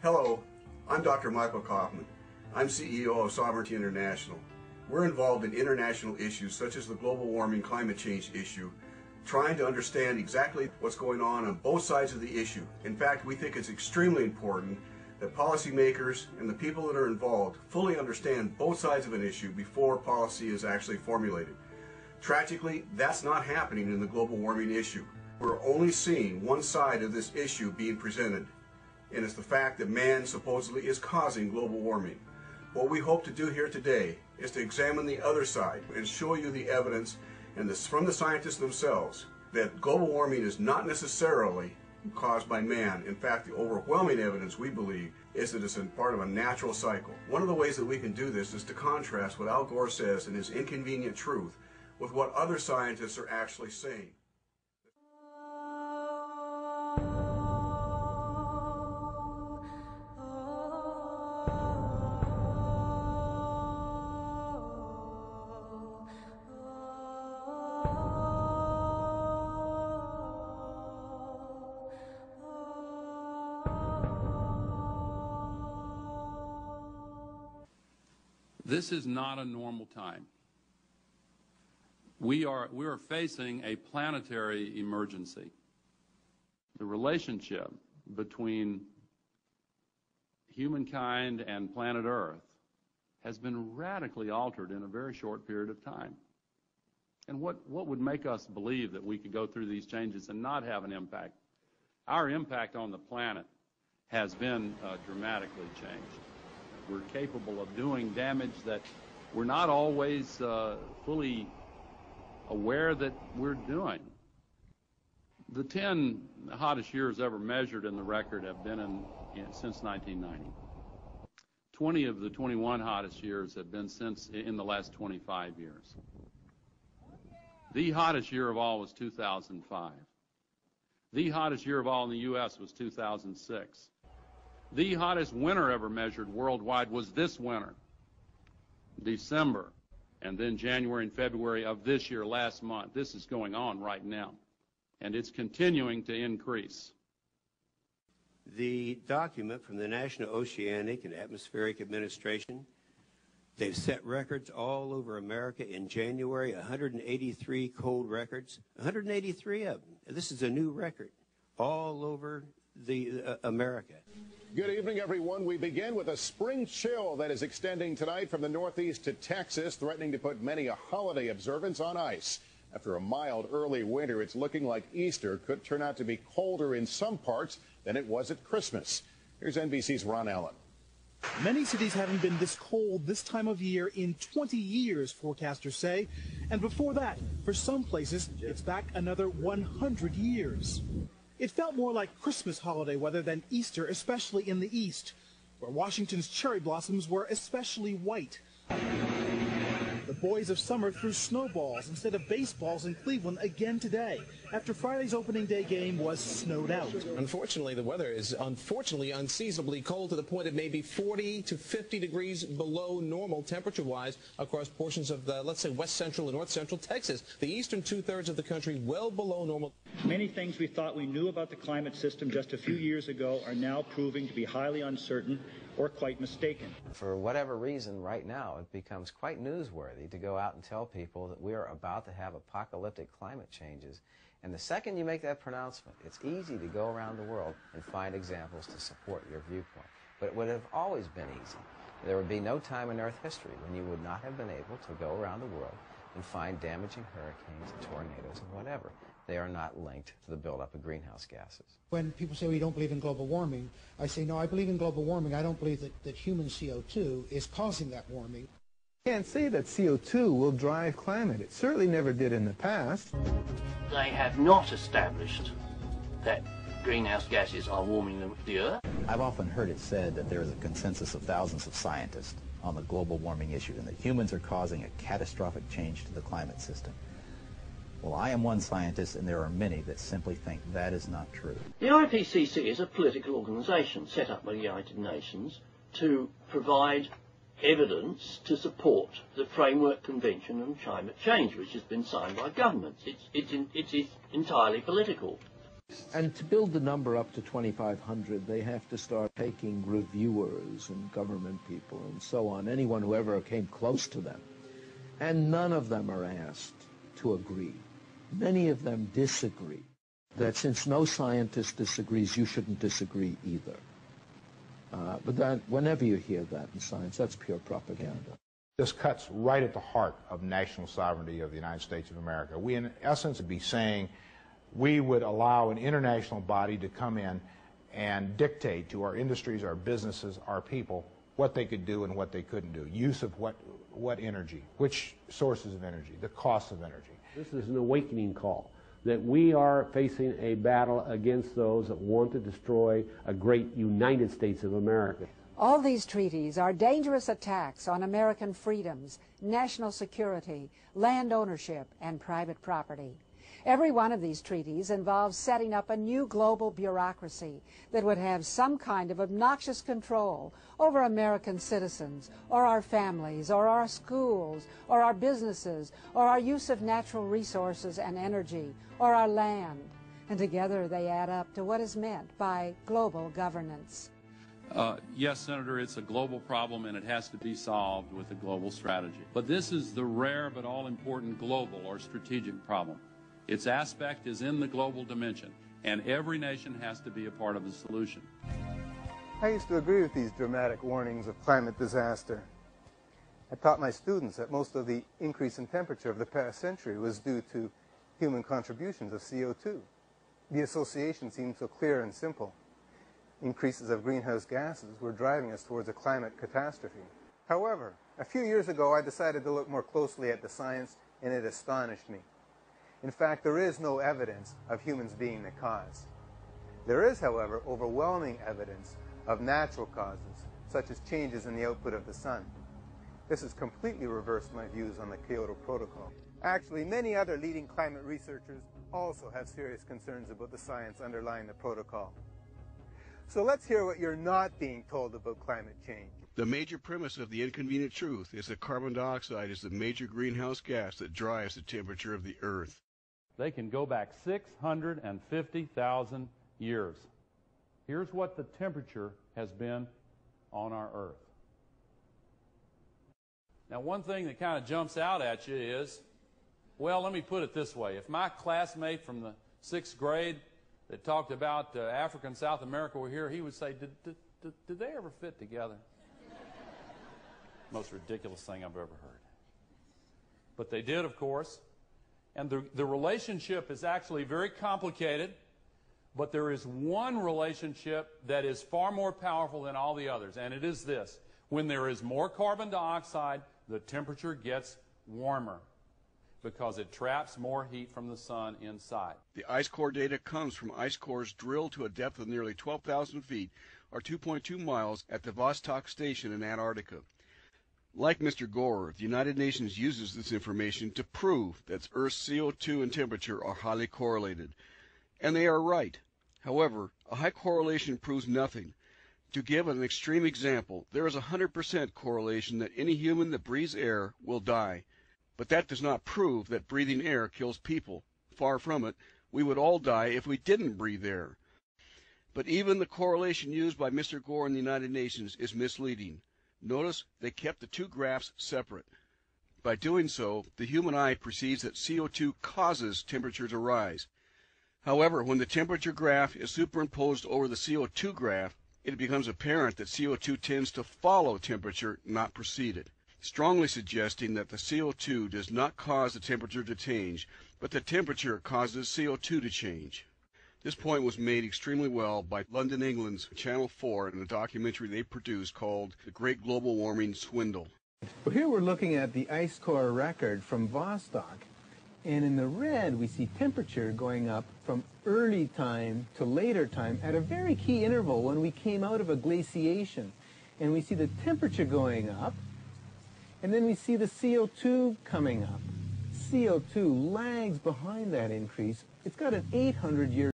Hello, I'm Dr. Michael Coffman. I'm CEO of Sovereignty International. We're involved in international issues such as the global warming climate change issue, trying to understand exactly what's going on both sides of the issue. In fact, we think it's extremely important that policymakers and the people that are involved fully understand both sides of an issue before policy is actually formulated. Tragically, that's not happening in the global warming issue. We're only seeing one side of this issue being presented, and it's the fact that man supposedly is causing global warming. What we hope to do here today is to examine the other side and show you the evidence and from the scientists themselves that global warming is not necessarily caused by man. In fact, the overwhelming evidence, we believe, is that it's a part of a natural cycle. One of the ways that we can do this is to contrast what Al Gore says in his Inconvenient Truth with what other scientists are actually saying. This is not a normal time. We are facing a planetary emergency. The relationship between humankind and planet Earth has been radically altered in a very short period of time. And what would make us believe that we could go through these changes and not have an impact? Our impact on the planet has been dramatically changed. We're capable of doing damage that we're not always fully aware that we're doing. The 10 hottest years ever measured in the record have been since 1990. 20 of the 21 hottest years have been in the last 25 years. The hottest year of all was 2005. The hottest year of all in the U.S. was 2006. The hottest winter ever measured worldwide was this winter, December, and then January and February of this year, last month. This is going on right now, and it's continuing to increase. The document from the National Oceanic and Atmospheric Administration, they've set records all over America in January, 183 cold records, 183 of them. This is a new record all over America. Good evening, everyone. We begin with a spring chill that is extending tonight from the Northeast to Texas, threatening to put many a holiday observance on ice. After a mild early winter, it's looking like Easter could turn out to be colder in some parts than it was at Christmas. Here's NBC's Ron Allen. Many cities haven't been this cold this time of year in 20 years, forecasters say. And before that, for some places, it's back another 100 years. It felt more like Christmas holiday weather than Easter, especially in the East, where Washington's cherry blossoms were especially white. The boys of summer threw snowballs instead of baseballs in Cleveland again today, after Friday's opening day game was snowed out. Unfortunately, the weather is unseasonably cold to the point it may be 40 to 50 degrees below normal temperature-wise across portions of, let's say, west central and north central Texas. The eastern two-thirds of the country well below normal. Many things we thought we knew about the climate system just a few years ago are now proving to be highly uncertain or quite mistaken. For whatever reason, right now, it becomes quite newsworthy to go out and tell people that we are about to have apocalyptic climate changes. And the second you make that pronouncement, it's easy to go around the world and find examples to support your viewpoint. But it would have always been easy. There would be no time in Earth history when you would not have been able to go around the world and find damaging hurricanes and tornadoes and whatever. They are not linked to the buildup of greenhouse gases. When people say we don't believe in global warming, I say, no, I believe in global warming. I don't believe that human CO2 is causing that warming. You can't say that CO2 will drive climate. It certainly never did in the past. They have not established that greenhouse gases are warming the Earth. I've often heard it said that there is a consensus of thousands of scientists on the global warming issue and that humans are causing a catastrophic change to the climate system. Well, I am one scientist, and there are many that simply think that is not true. The IPCC is a political organisation set up by the United Nations to provide evidence to support the Framework Convention on Climate Change, which has been signed by governments. It is entirely political. And to build the number up to 2,500, they have to start taking reviewers and government people and so on, anyone who ever came close to them. And none of them are asked to agree. Many of them disagree. That since no scientist disagrees, you shouldn't disagree either. But that, whenever you hear that in science, that's pure propaganda. This cuts right at the heart of national sovereignty of the United States of America. We, in essence, would be saying we would allow an international body to come in and dictate to our industries, our businesses, our people, what they could do and what they couldn't do. Use of what energy, which sources of energy, the cost of energy. This is an awakening call, that we are facing a battle against those that want to destroy a great United States of America. All these treaties are dangerous attacks on American freedoms, national security, land ownership, and private property. Every one of these treaties involves setting up a new global bureaucracy that would have some kind of obnoxious control over American citizens, or our families, or our schools, or our businesses, or our use of natural resources and energy, or our land. And together they add up to what is meant by global governance. Yes, Senator, it's a global problem and it has to be solved with a global strategy. But this is the rare but all-important global or strategic problem. Its aspect is in the global dimension, and every nation has to be a part of the solution. I used to agree with these dramatic warnings of climate disaster. I taught my students that most of the increase in temperature of the past century was due to human contributions of CO2. The association seemed so clear and simple. Increases of greenhouse gases were driving us towards a climate catastrophe. However, a few years ago I decided to look more closely at the science, and it astonished me. In fact, there is no evidence of humans being the cause. There is, however, overwhelming evidence of natural causes, such as changes in the output of the sun. This has completely reversed my views on the Kyoto Protocol. Actually, many other leading climate researchers also have serious concerns about the science underlying the protocol. So let's hear what you're not being told about climate change. The major premise of the Inconvenient Truth is that carbon dioxide is the major greenhouse gas that drives the temperature of the Earth. They can go back 650,000 years. Here's what the temperature has been on our Earth. Now, one thing that kind of jumps out at you is, well, let me put it this way. If my classmate from the 6th grade that talked about Africa and South America were here, he would say, did they ever fit together? Most ridiculous thing I've ever heard. But they did, of course. And the relationship is actually very complicated, but there is one relationship that is far more powerful than all the others, and it is this. When there is more carbon dioxide, the temperature gets warmer because it traps more heat from the sun inside. The ice core data comes from ice cores drilled to a depth of nearly 12,000 feet, or 2.2 miles, at the Vostok Station in Antarctica. Like Mr. Gore, the United Nations uses this information to prove that Earth's CO2 and temperature are highly correlated. And they are right. However, a high correlation proves nothing. To give an extreme example, there is a 100% correlation that any human that breathes air will die. But that does not prove that breathing air kills people. Far from it. We would all die if we didn't breathe air. But even the correlation used by Mr. Gore in the United Nations is misleading. Notice they kept the two graphs separate. By doing so, the human eye perceives that CO2 causes temperature to rise. However, when the temperature graph is superimposed over the CO2 graph, it becomes apparent that CO2 tends to follow temperature, not precede it, strongly suggesting that the CO2 does not cause the temperature to change, but the temperature causes CO2 to change. This point was made extremely well by London, England's Channel 4 in a documentary they produced called The Great Global Warming Swindle. Well, here we're looking at the ice core record from Vostok, and in the red we see temperature going up from early time to later time at a very key interval when we came out of a glaciation. And we see the temperature going up, and then we see the CO2 coming up. CO2 lags behind that increase. It's got an 800-year